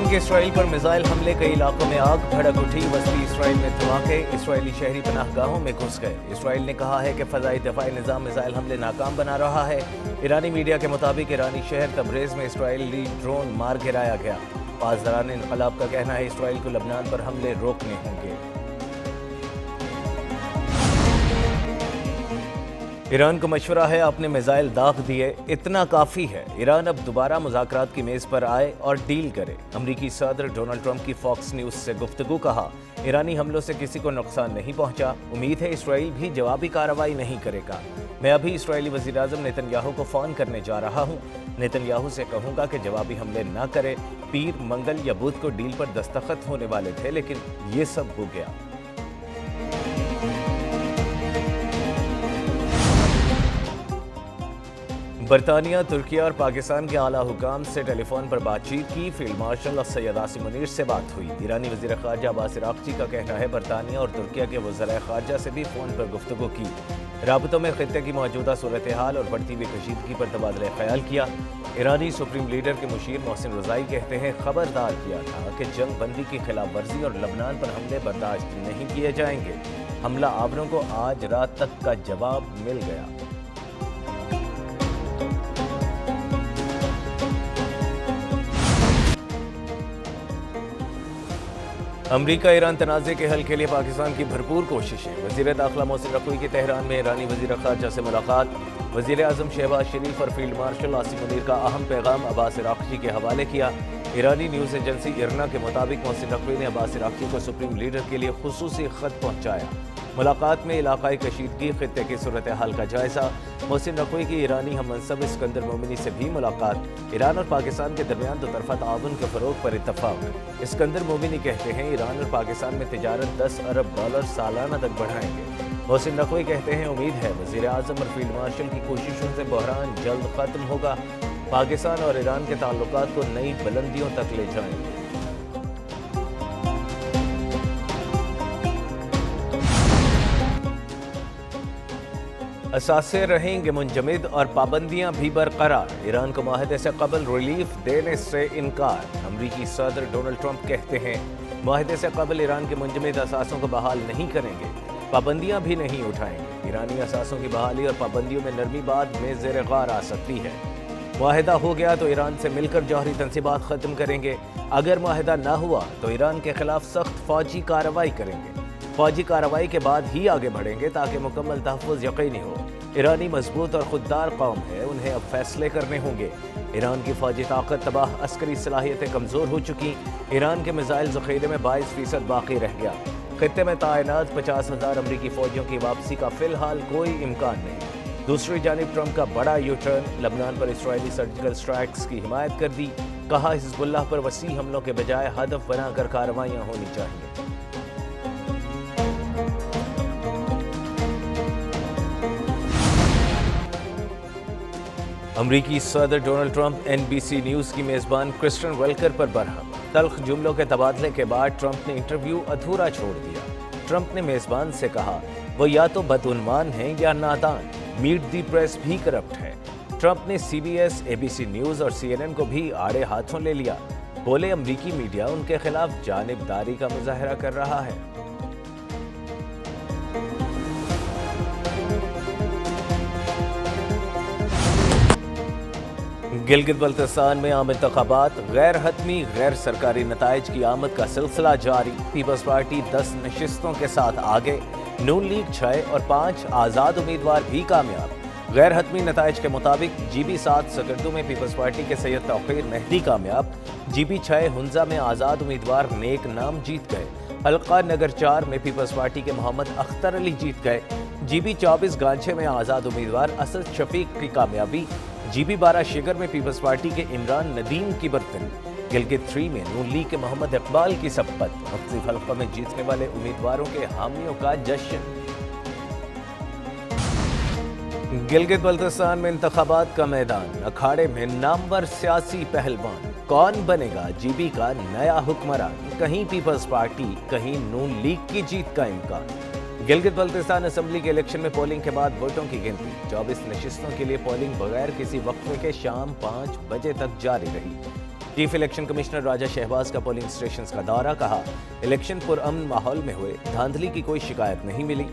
Iran के Israel पर missile हमले, कई इलाकों में आग भड़क उठी, वस्ती इसराइल में धमाके, इसराइली शहरी पनाहगाहों में घुस गए। इसराइल ने कहा है कि फ़ज़ाई दिफ़ाई निज़ाम मिसाइल हमले नाकाम बना रहा है। ईरानी मीडिया के मुताबिक ईरानी शहर तबरेज़ में इसराइली ड्रोन मार गिराया गया। पासदारान इनक़लाब का कहना है इसराइल को लबनान पर हमले रोकने होंगे। ईरान को मशवरा है आपने मिसाइल दाग दिए, इतना काफ़ी है। ईरान अब दोबारा मुज़ाकरात की मेज़ पर आए और डील करे। अमरीकी सदर डोनाल्ड ट्रंप की फॉक्स न्यूज़ से गुफ्तगू, कहा ईरानी हमलों से किसी को नुकसान नहीं पहुंचा, उम्मीद है इसराइल भी जवाबी कार्रवाई नहीं करेगा। मैं अभी इसराइली वज़ीर-ए-आज़म नेतन्याहू को फ़ोन करने जा रहा हूँ। नेतन्याहू से कहूँगा कि जवाबी हमले ना करे। पीर, मंगल या बुध को डील पर दस्तखत होने वाले थे, लेकिन ये सब हो गया। बरतानिया, तुर्की और पाकिस्तान के आला हुकाम से टेलीफोन पर बातचीत की। फील्ड मार्शल सैयद आसिम मुनीर से बात हुई। ईरानी वज़ीर ख़ारजा अब्बास अराग़ची का कहना है बरतानिया और तुर्की के वज़राए ख़ारजा से भी फ़ोन पर गुफ्तगू की। राबतों में ख़ित्ते की मौजूदा सूरत हाल और बढ़ती हुई कशीदगी पर तबादला ख़याल किया। ईरानी सुप्रीम लीडर के मुशीर मोहसिन रज़ाई कहते हैं खबरदार किया था कि जंग बंदी की खिलाफ वर्जी और लबनान पर हमले बर्दाश्त नहीं किए जाएंगे। हमला आवरों को आज रात तक का जवाब मिल गया। अमरीका ईरान तनाज़े के हल के लिए पाकिस्तान की भरपूर कोशिशें। वज़ीर दाखिला मोहसिन रक़वी की तेहरान में ईरानी वज़ीर ख़ारजा से मुलाकात। वज़ीर आज़म शहबाज शरीफ और फील्ड मार्शल आसिम मुनीर का अहम पैगाम अब्बास अराग़ची के हवाले किया। ईरानी न्यूज़ एजेंसी इरना के मुताबिक मोहसिन रक़वी ने अब्बास अराग़ची को सुप्रीम लीडर के लिए खुसूसी ख़त पहुँचाया। मुलाकात में इलाक़ाई कशीदगी, ख़ित्ते की सूरत हाल का जायज़ा। मोहसिन रक़वी की ईरानी हममनसब इस्कंदर मोमिनी से भी मुलाकात। ईरान और पाकिस्तान के दरमियान दोतरफ़ा ताउन के फ़रोग़ पर इत्तफ़ाक़। इस्कंदर मोमिनी कहते हैं ईरान और पाकिस्तान में तिजारत $10 अरब सालाना तक बढ़ाएंगे। मोहसिन रक़वी कहते हैं उम्मीद है वज़ीर आज़म और फील्ड मार्शल की कोशिशों से बहरान जल्द ख़त्म होगा। पाकिस्तान और ईरान के ताल्लुकात को नई बुलंदियों तक ले जाएंगे। असासे रहेंगे मुंजमद और पाबंदियां भी बरकरार। ईरान को माहदे से कबल रिलीफ देने से इनकार। अमरीकी सदर डोनाल्ड ट्रंप कहते हैं माहदे से कबल ईरान के मुंजमद असासों को बहाल नहीं करेंगे, पाबंदियां भी नहीं उठाएंगे। ईरानी असासों की बहाली और पाबंदियों में नरमी बाद में ज़ेर ग़ौर आ सकती है। माहिदा हो गया तो ईरान से मिलकर जौहरी तंसीबात ख़त्म करेंगे। अगर माहिदा ना हुआ तो ईरान के खिलाफ सख्त फ़ौजी कार्रवाई करेंगे। फ़ौजी कार्रवाई के बाद ही आगे बढ़ेंगे ताकि मुकम्मल तहफ़्फ़ुज़ यकीनी हो। ईरानी मजबूत और खुददार कौम है, उन्हें अब फैसले करने होंगे। ईरान की फ़ौजी ताकत तबाह, अस्करी सलाहियतें कमज़ोर हो चुकी। ईरान के मिसाइल ज़ख़ीरे में 22% बाकी रह गया। ख़ित्ते में तैनात 50,000 अमरीकी फ़ौजियों की वापसी का फ़िलहाल कोई इम्कान नहीं। दूसरी जानिब ट्रंप का बड़ा यू टर्न, लबनान पर इसराइली सर्जिकल स्ट्राइक्स की हिमायत कर दी। कहा हिज़्बुल्लाह पर वसी हमलों के बजाय हदफ बनाकर कार्रवाइयाँ होनी चाहिए। अमरीकी सदर डोनाल्ड ट्रंप NBC न्यूज़ की मेज़बान क्रिस्टन वेल्कर पर बरहम। तल्ख जुमलों के तबादले के बाद ट्रंप ने इंटरव्यू अधूरा छोड़ दिया। ट्रंप ने मेज़बान से कहा वो या तो बदउन्मान हैं या नादान। मीट दी प्रेस भी करप्ट है। ट्रंप ने CBS, ABC न्यूज़ और CNN को भी आड़े हाथों ले लिया। बोले अमरीकी मीडिया उनके खिलाफ जानिबदारी का मुजाहरा कर रहा है। गिलगित बल्तिस्तान में आम इंतखाबात, गैर हतमी गैर सरकारी नताइज की आमद का सिलसिला जारी। पीपल्स पार्टी 10 नशिस्तों के साथ आगे, नून लीग 6 और 5 आज़ाद उम्मीदवार भी कामयाब। गैर हतमी नताइज के मुताबिक GB 7 सकर्दू में पीपल्स पार्टी के सैयद तौक़ीर मेहदी कामयाब। GB 6 हुंजा में आज़ाद उम्मीदवार नेक नाम जीत गए। हल्का नगर 4 में पीपल्स पार्टी के मोहम्मद अख्तर अली जीत गए। GB 24 गांचे में आज़ाद उम्मीदवार असद शफीक की कामयाबी। GB 12 शिगर में पीपल्स पार्टी के इमरान नदीम की बर्तरी। गिलगित 3 में नून लीग के मोहम्मद इकबाल की शपथ। मुख्तलिफ हल्का में जीतने वाले उम्मीदवारों के हामियों का जश्न। गिलगित बल्तिस्तान में इंतखाबात का मैदान, अखाड़े में नामवर सियासी पहलवान। कौन बनेगा GB का नया हुक्मरान? कहीं पीपल्स पार्टी, कहीं नून लीग की जीत का इम्कान। गिलगित बल्तिस्तान असेंबली के इलेक्शन में पोलिंग के बाद वोटों की गिनती। 24 नशिस्तों के लिए पोलिंग बगैर किसी वक्फे के शाम 5 बजे तक जारी रही। चीफ इलेक्शन कमिश्नर राजा शहबाज का पोलिंग स्टेशंस का दौरा, कहा इलेक्शन पुरअमन माहौल में हुए, धांधली की कोई शिकायत नहीं मिली।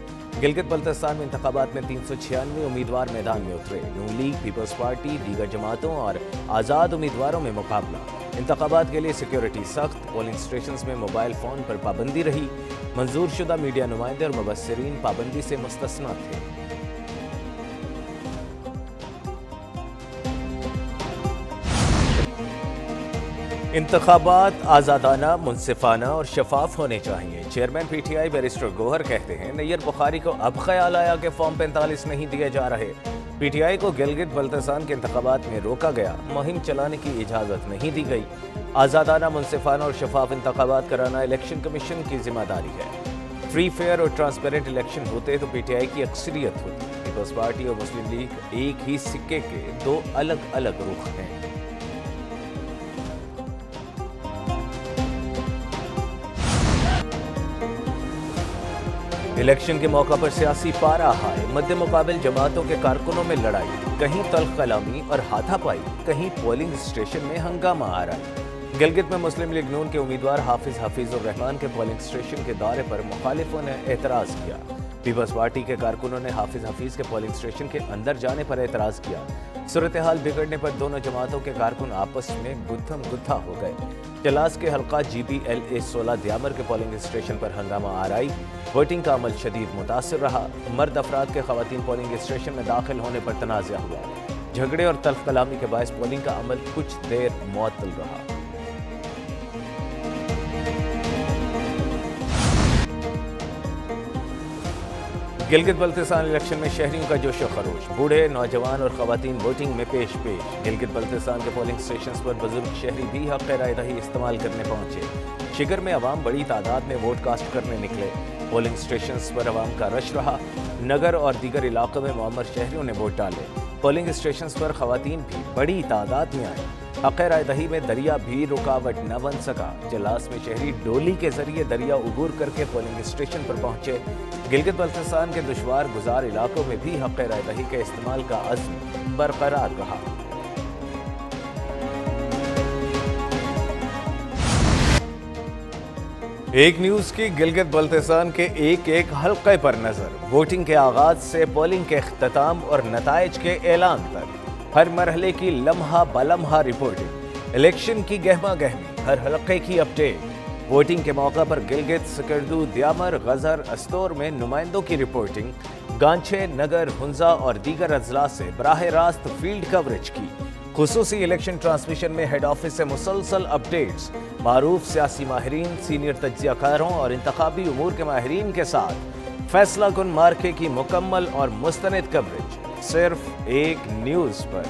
गिलगित बल्तिस्तान में इंतखाबात में 396 उम्मीदवार मैदान में उतरे। नून लीग, पीपल्स पार्टी, दीगर जमातों और आज़ाद उम्मीदवारों में मुकाबला। इंतखाबात के लिए सिक्योरिटी सख्त, पोलिंग स्टेशंस में मोबाइल फोन पर पाबंदी रही। मंजूर शुदा मीडिया नुमाइंदे और मुबस्सिरीन पाबंदी से मुस्तस्ना थे। इंतखाबात आज़ादाना, मुनसिफाना और शफाफ होने चाहिए। चेयरमैन पीटीआई बैरिस्टर गोहर कहते हैं नैयर बुखारी को अब ख्याल आया कि फॉर्म 45 नहीं दिए जा रहे। पीटीआई को गिलगित बल्तिस्तान के इंतखाबात में रोका गया, मुहिम चलाने की इजाज़त नहीं दी गई। आज़ादाना, मुनसिफाना और शफाफ इंतखाबात कराना इलेक्शन कमीशन की जिम्मेदारी है। फ्री, फेयर और ट्रांसपेरेंट इलेक्शन होते तो पीटीआई की अक्सरियत होती। पीपल्स पार्टी और मुस्लिम लीग एक ही सिक्के के दो अलग अलग रुख हैं। इलेक्शन के मौका पर सियासी पारा हाय, मध्य मुकाबिल जमातों के कारकुनों में लड़ाई, कहीं तल्ख कलामी और हाथापाई, कहीं पोलिंग स्टेशन में हंगामा आ रहा है। गिलगित में मुस्लिम लीग नून के उम्मीदवार हाफिजुर रहमान के पोलिंग स्टेशन के दौरे पर मुखालिफों ने एतराज़ किया। पीपल्स पार्टी के कारकुनों ने हाफिज के पोलिंग स्टेशन के अंदर जाने पर एतराज़ किया। सूरत हाल बिगड़ने पर दोनों जमातों के कारकुन आपस में गुत्थम गुत्था हो गए। चलास के हल्का GBLA 16 द्यामर के पोलिंग स्टेशन पर हंगामा आराई, वोटिंग का अमल शदीद मुतासिर रहा। मर्द अफराद के खवातीन पोलिंग स्टेशन में दाखिल होने पर तनाज़ा हुआ। झगड़े और तल्ख कलामी के बायस पोलिंग का अमल कुछ देर मुअत्तल रहा। गिलगित बल्तिस्तान इलेक्शन में शहरियों का जोश व खरोश, बूढ़े, नौजवान और खवातीन वोटिंग में पेश पेश। गिलगित बल्तिस्तान के पोलिंग स्टेशंस पर बुजुर्ग शहरी भी हक़ राय दही इस्तेमाल करने पहुंचे। शिगर में अवाम बड़ी तादाद में वोट कास्ट करने निकले। पोलिंग स्टेशंस पर अवाम का रश रहा। नगर और दीगर इलाकों में मुअम्मर शहरियों ने वोट डाले। पोलिंग स्टेशंस पर खवातीन भी बड़ी तादाद में आई। हक़ राय दही में दरिया भी रुकावट न बन सका। जलास में शहरी डोली के जरिए दरिया उबूर करके पोलिंग स्टेशन पर पहुंचे। गिलगित बल्तिस्तान के दुश्वार गुजार इलाकों में भी हक़ राय दही के इस्तेमाल का अज़्म बरकरार रहा। एक न्यूज़ की गिलगित बल्तिस्तान के एक हल्के पर नजर। वोटिंग के आगाज से पोलिंग के इख्तिताम और नताइज के ऐलान तक हर मरहले की लम्हा बलम्हा रिपोर्टिंग। इलेक्शन की गहमा गहमी, हर हल्के की अपडेट। वोटिंग के मौका पर गिलगित, सकरदू, द्यामर, गजर, अस्तोर में नुमाइंदों की रिपोर्टिंग। गांचे, नगर, हुंजा और दीगर अजला से बराह रास्त फील्ड कवरेज की। खुसूसी इलेक्शन ट्रांसमिशन में हेड ऑफिस से मुसलसल अपडेट्स। मारूफ सियासी माहिरीन, सीनियर तज्जियाकारों और इंतखाबी उमूर के माहिरीन के साथ फैसला कुन मार्के की मुकम्मल और मुस्तनद कवरेज सिर्फ एक न्यूज़ पर।